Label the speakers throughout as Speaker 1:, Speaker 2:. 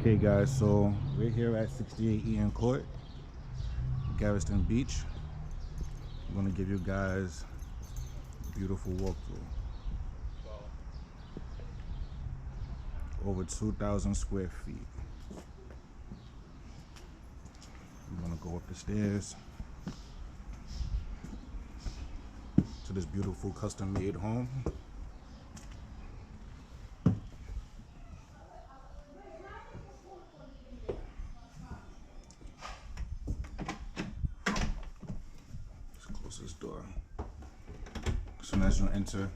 Speaker 1: Okay guys, so we're here at 68 Eaton Court, Gerristen Beach. I'm going to give you guys a beautiful walkthrough. Over 2,000 square feet. I'm going to go up the stairs to this beautiful custom-made home. Let's close this door. As soon as you enter,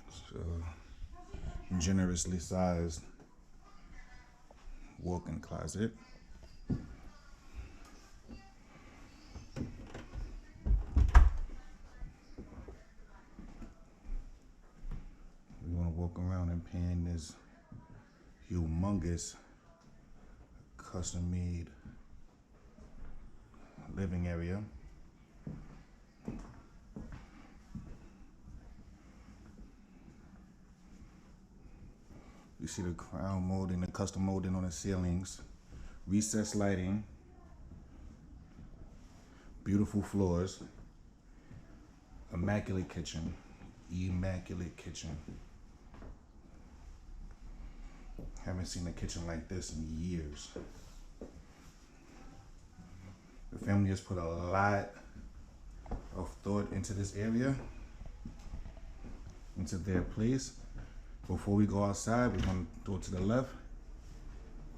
Speaker 1: it's a generously sized walk-in closet. We want to walk around and pan this humongous custom-made living area. You see the crown molding, the custom molding on the ceilings, recessed lighting, beautiful floors, immaculate kitchen, immaculate kitchen. Haven't seen a kitchen like this in years. The family has put a lot of thought into this area, into their place. Before we go outside, we're going to go to the left.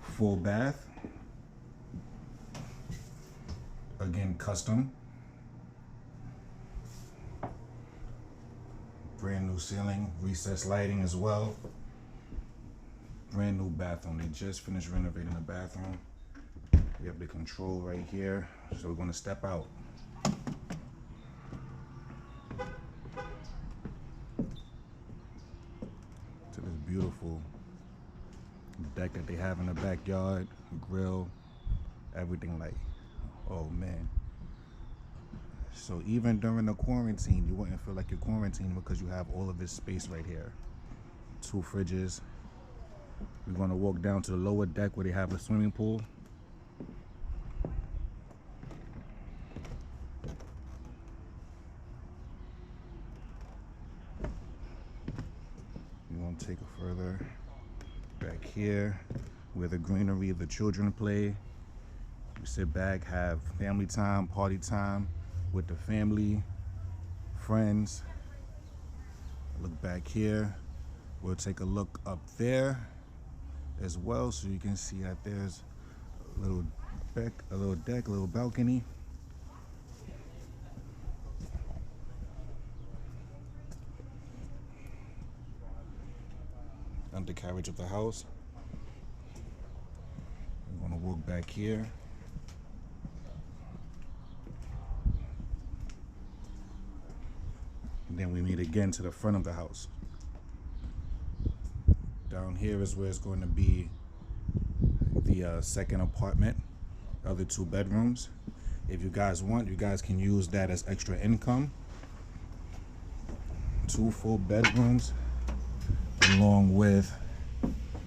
Speaker 1: Full bath. Again, custom. Brand new ceiling, recessed lighting as well. Brand new bathroom. They just finished renovating the bathroom. We have the control right here. So we're going to step out. To this beautiful deck that they have in the backyard, grill, everything like, oh man. So even during the quarantine, you wouldn't feel like you're quarantined because you have all of this space right here. 2 fridges. We're going to walk down to the lower deck where they have a swimming pool. We want to take it further back here where the greenery of the children play. We sit back, have family time, party time with the family, friends. Look back here. We'll take a look up there as well, so you can see that there's a little deck, a little balcony. Undercarriage of the house. We're going to walk back here. And then we meet again to the front of the house. Down here is where it's going to be the second apartment, other 2 bedrooms. If you guys want, you guys can use that as extra income. 2 full bedrooms along with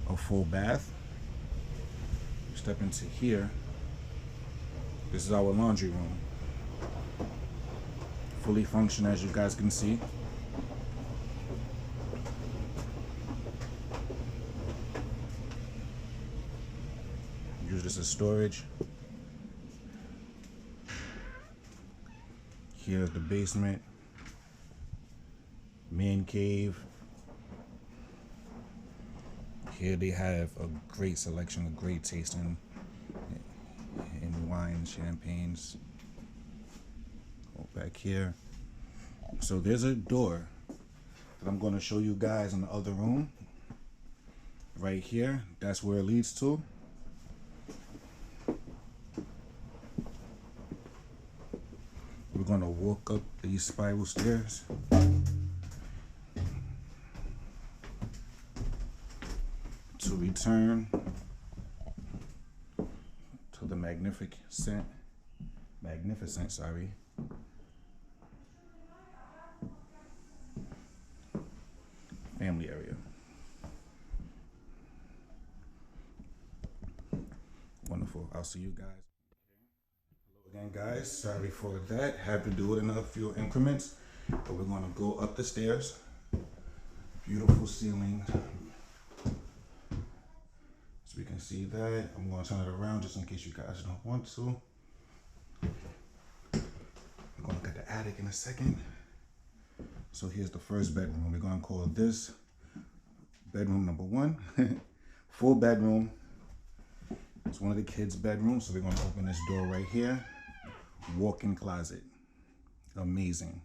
Speaker 1: a full bath. You step into here. This is our laundry room. Fully functional, as you guys can see. Use this as storage. Here's the basement, man cave. Here they have a great selection, a great taste in wine, champagnes. Go back here. So there's a door that I'm going to show you guys in the other room. Right here, that's where it leads to. We're going to walk up these spiral stairs. To return to the magnificent, family area. beautiful. I'll see you guys. Hello again, guys. Sorry for that. Had to do it in a few increments, but we're gonna go up the stairs. Beautiful ceiling. So we can see that. I'm gonna turn it around just in case you guys don't want to. We're gonna look at the attic in a second. So here's the first bedroom. We're gonna call this bedroom number 1. Full bedroom. It's one of the kids' bedrooms. So we're gonna open this door right here. Walk-in closet. Amazing.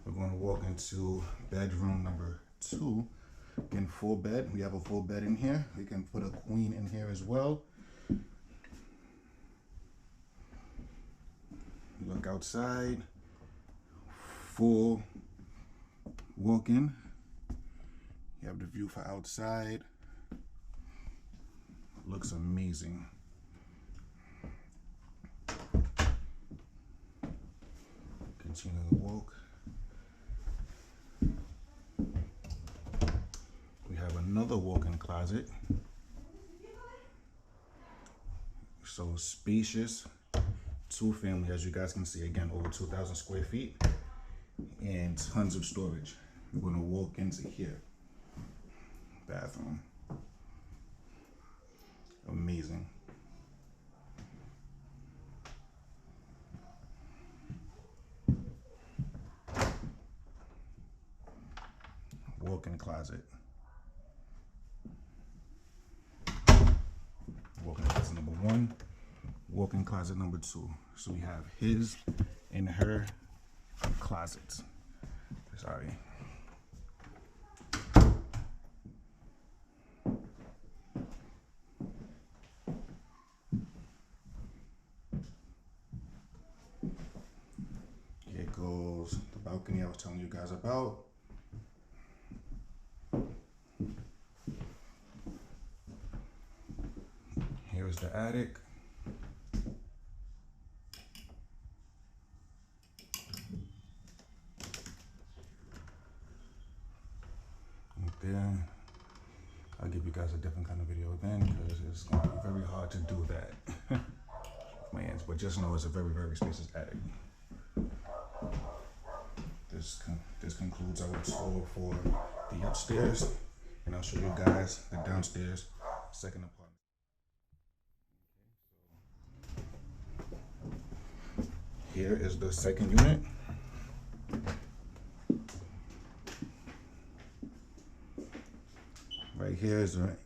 Speaker 1: We're gonna walk into bedroom number 2. Again, full bed. We have a full bed in here. We can put a queen in here as well. Look outside. Full walk-in. You have the view for outside. Looks amazing. Continue to walk. We have another walk-in closet. So spacious. 2-family, as you guys can see, again, over 2,000 square feet and tons of storage. We're gonna walk into here. Bathroom. Amazing. Walk-in closet. Walk-in closet number 1. Walk-in closet number 2. So we have his and her closets. Sorry. Here goes the balcony I was telling you guys about. Here's the attic. There. I'll give you guys a different kind of video then because it's going to be very hard to do that with my hands. But just know it's a very, very spacious attic. This concludes our tour for the upstairs, and I'll show you guys the downstairs second apartment. Okay, so here is the second unit. Right here is a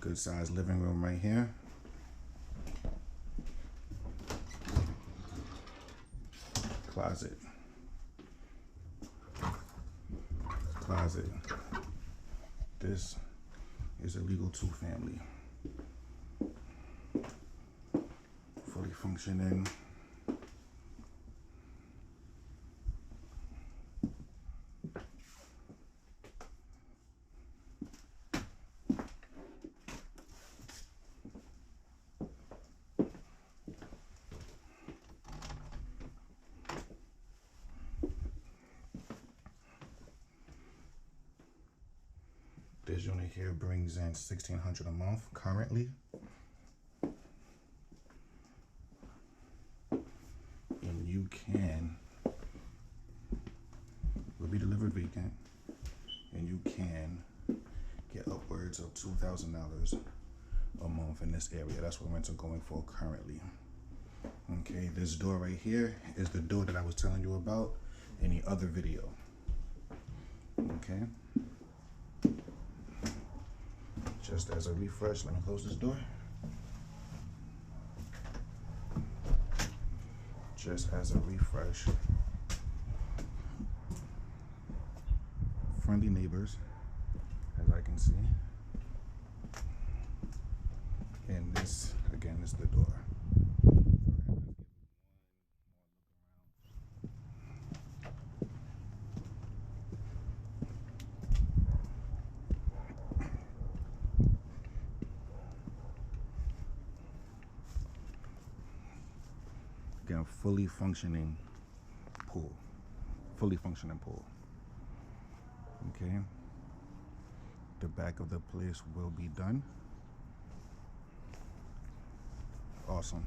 Speaker 1: good sized living room right here. Closet. Closet. This is a legal 2-family. Fully functioning. This unit here brings in $1,600 a month currently. And you can, will be delivered vacant, and you can get upwards of $2,000 a month in this area. That's what rents are going for currently. Okay, this door right here is the door that I was telling you about in the other video. Okay. Just as a refresh, let me close this door. Just as a refresh. Friendly neighbors, as I can see. And this, again, is the door. Again, fully functioning pool. Fully functioning pool. Okay. The back of the place will be done. Awesome.